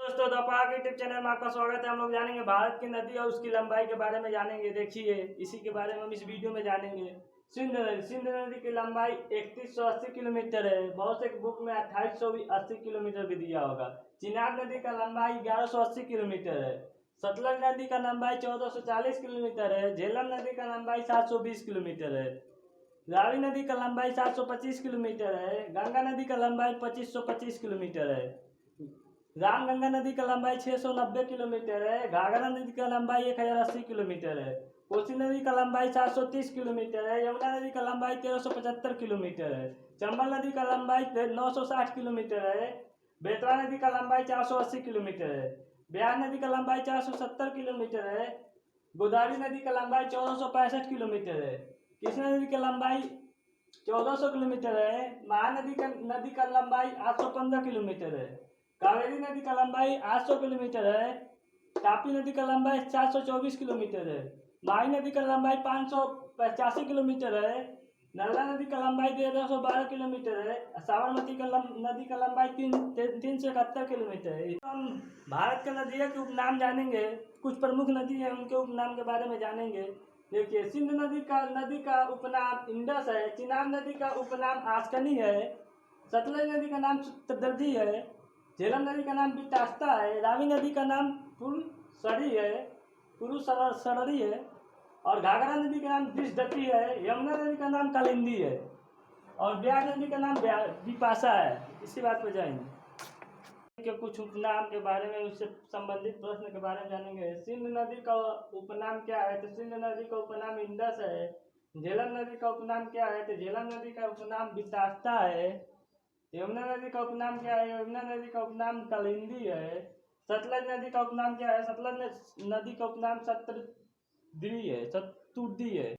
दोस्तों दोपहर के यूट्यूब चैनल में आपका स्वागत है। हम लोग जानेंगे भारत की नदी और उसकी लंबाई के बारे में जानेंगे। देखिए इसी के बारे में हम इस वीडियो में जानेंगे। सिंध नदी की लंबाई 3180 किलोमीटर है। बहुत से बुक में 2880 किलोमीटर भी दिया होगा। चिनाब नदी का लंबाई 1180 किलोमीटर है। सतलज नदी का लंबाई 1440 किलोमीटर है। झेलम नदी का लंबाई 720 किलोमीटर है। रावी नदी का लंबाई 725 किलोमीटर है। गंगा नदी का लंबाई 2525 किलोमीटर है। रामगंगा नदी का लंबाई 690 किलोमीटर है। घाघरा नदी का लंबाई 1080 किलोमीटर है। कोसी नदी का लंबाई 730 किलोमीटर है। यमुना नदी का लंबाई 1375 किलोमीटर है। चंबल नदी का लंबाई 960 किलोमीटर है। बेतवा नदी का लंबाई 480 किलोमीटर है। ब्यास नदी का लंबाई 470 किलोमीटर है। गोदावरी नदी का लंबाई 1465 किलोमीटर है। कृष्णा नदी की लंबाई 1400 किलोमीटर है। नदी का लंबाई 815 किलोमीटर है। कावेरी नदी का लंबाई 800 किलोमीटर है। तापी नदी का लंबाई 424 किलोमीटर है। माही नदी का लंबाई 585 किलोमीटर है। नर्मदा नदी का लंबाई 1312 किलोमीटर है। साबरमती का नदी का लंबाई 371 किलोमीटर है। हम भारत के नदियों के उपनाम जानेंगे। कुछ प्रमुख नदी है उनके उपनाम के बारे में जानेंगे। देखिए सिंध नदी का उपनाम इंडस है। चिनाब नदी का उपनाम आस्कनी है। सतलज नदी का नाम सतलज है। झेलम नदी का नाम बिटास्ता है। रावी नदी का नाम पुरुषररी है। और घाघरा नदी का नाम विषदती है। यमुना नदी का नाम कालिंदी है। और ब्यास नदी का नाम बिपाशा है। इसी बात पर जाएंगे के कुछ उपनाम के बारे में, उससे संबंधित प्रश्न के बारे में जानेंगे। सिंध नदी का उपनाम क्या है? तो सिंध नदी का उपनाम इंडस है। झेलम नदी का उपनाम क्या है? तो झेलम नदी का उपनाम बितास्ता है। यमुना नदी का उपनाम क्या है? यमुना नदी का उपनाम कालिंदी है। सतलज नदी का उपनाम क्या है? सतलज नदी का उपनाम शतुद्री है।